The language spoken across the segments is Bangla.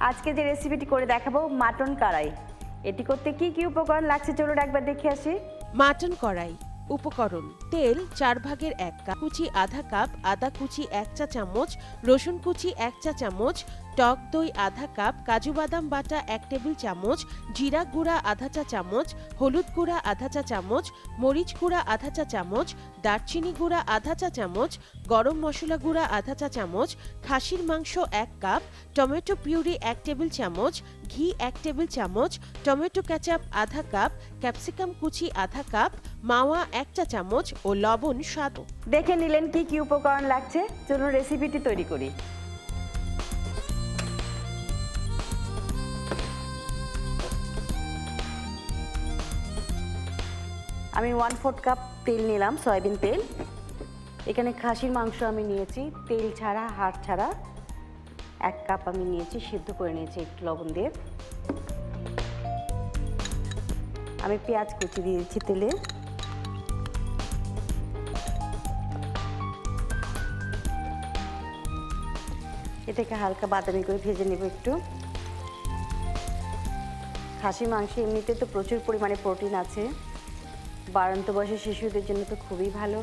আজকে যে রেসিপিটি করে দেখাবো মাটন কড়াই। এটি করতে কি কি উপকরণ লাগছে চলুন একবার দেখে আসি। মাটন কড়াই। উপকরণ: তেল 4 ভাগের 1 কাপ, কুচি আধা কাপ, আদা কুচি 1 চা চামচ, রসুন কুচি 1 চা চামচ, টক দই আধা কাপ, কাজু বাদাম বাটা 1 টেবিল চামচ, জিরা গুঁড়া আধা চা চামচ, হলুদ গুঁড়া আধা চা চামচ, মরিচ গুঁড়া আধা চা চামচ, দারচিনি গুঁড়া আধা চা চামচ, গরম মশলা গুঁড়া আধা চা চামচ, খাসির মাংস 1 কাপ, টমেটো পিউরি 1 টেবিল চামচ, ঘি 1 টেবিল চামচ, টমেটো কেচাপ আধা কাপ, ক্যাপসিকাম কুচি আধা কাপ, মাওয়া 1 চা চামচ ও লবণ স্বাদ। দেখে নিলেন কি কি উপকরণ লাগছে, চলুন রেসিপিটি তৈরি করি। আমি 1/4 কাপ তেল নিলাম, সয়াবিন তেল। এখানে খাসির মাংস আমি নিয়েছি তেল ছাড়া, হাড় ছাড়া। 1 কাপ আমি নিয়েছি, সিদ্ধ করে নিয়েছি একটু লবণ দিয়ে। আমি পেঁয়াজ কুচি দিয়েছি তেলে। এটাকে হালকা বাদামি করে ভেজে নেব একটু। খাসির মাংসে এমনিতে তো প্রচুর পরিমাণে প্রোটিন আছে, বাড়ন্ত বয়সী শিশুদের জন্য তো খুবই ভালো।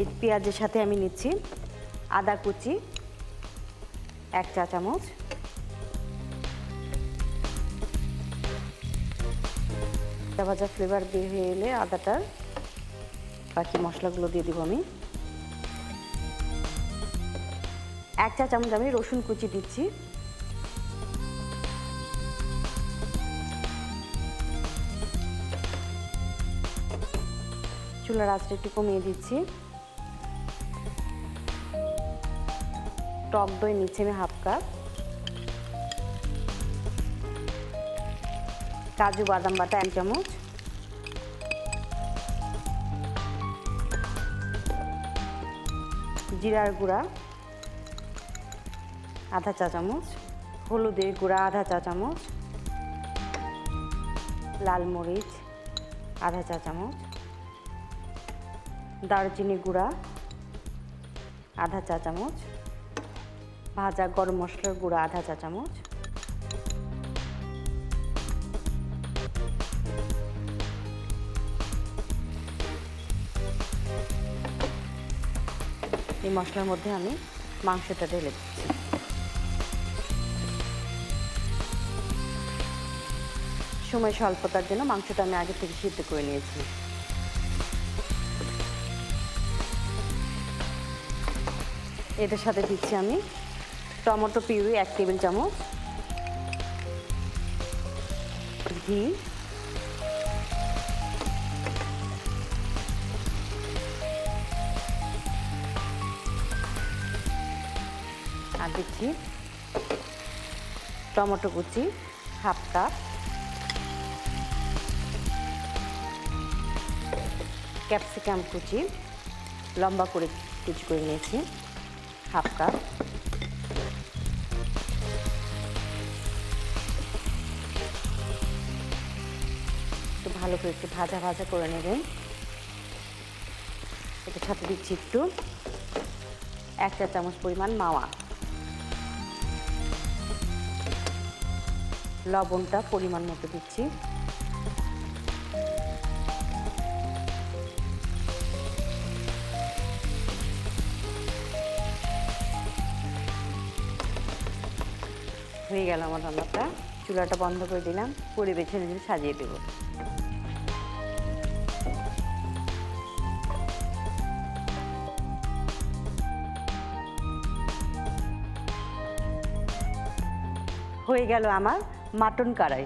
এই পেঁয়াজের সাথে আমি নিচ্ছি আদা কুচি 1 চা চামচ, ভাজা ফ্লেভার বের হয়ে এলে আদাটার বাকি মশলাগুলো দিয়ে দিব আমি। 1 চা চামচ আমি রসুন কুচি দিচ্ছি। চুলার আঁচটা একটু কমিয়ে দিচ্ছি। টক দই নিচ্ছি আমি 1/2 কাপ, কাজু বাদাম বাটা 1 চামচ, জিরার গুঁড়া আধা চা চামচ, হলুদের গুঁড়া আধা চা চামচ, লাল মরিচ আধা চা চামচ, দারচিনি গুঁড়া আধা চা চামচ, ভাজা গরম মশলার গুঁড়া আধা চা চামচ, এই মশলার মধ্যে আমি মাংসটা ঢেলে দিচ্ছি। সময় স্বল্পতার জন্য মাংসটা আমি আগে থেকে সিদ্ধ করে নিয়েছি। এটার সাথে দিচ্ছি আমি টমেটো পিউরি 1 টেবিল চামচ, ঘি, আর দিচ্ছি টমেটো কুচি 1/2 কাপ, ক্যাপসিকাম কুচি লম্বা করে কুচি করে নিয়েছি 1/2 কাপ, একটু ভালো করে একটু ভাজা ভাজা করে নেবেন। এটার সাথে দিচ্ছি একটু 1 চা চামচ পরিমাণ মাওয়া, লবণটা পরিমাণ মতো দিচ্ছি। হয়ে গেল আমার রান্নাটা। চুলাটা বন্ধ করে দিলাম, পরিবেশনে দিয়ে সাজিয়ে দেব। হয়ে গেল আমার মাটন কড়াই।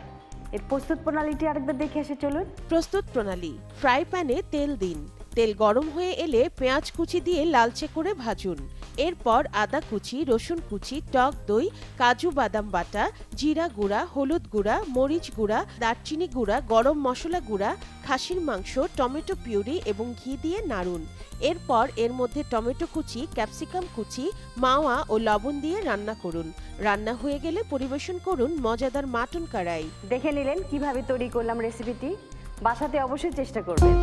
এর প্রস্তুত প্রণালীটি আরেকবার দেখে আসে চলুন। প্রস্তুত প্রণালী: ফ্রাই প্যানে তেল দিন। তেল গরম হয়ে এলে পেঁয়াজ কুচি দিয়ে লালচে করে ভাজুন। এরপর আদা কুচি, রসুন কুচি, টক দই, কাজু বাদাম বাটা, জিরা গুঁড়া, হলুদ গুঁড়া, মরিচ গুঁড়া, দারচিনি গুঁড়া, গরম মশলা গুঁড়া, খাসির মাংস, টমেটো পিউরি এবং ঘি দিয়ে নাড়ুন। এরপর এর মধ্যে টমেটো কুচি, ক্যাপসিকাম কুচি, মাওয়া ও লবণ দিয়ে রান্না করুন। রান্না হয়ে গেলে পরিবেশন করুন মজাদার মাটন কড়াই। দেখে নিলেন কিভাবে তৈরি করলাম রেসিপিটি। বাসাতে অবশ্যই চেষ্টা করবেন।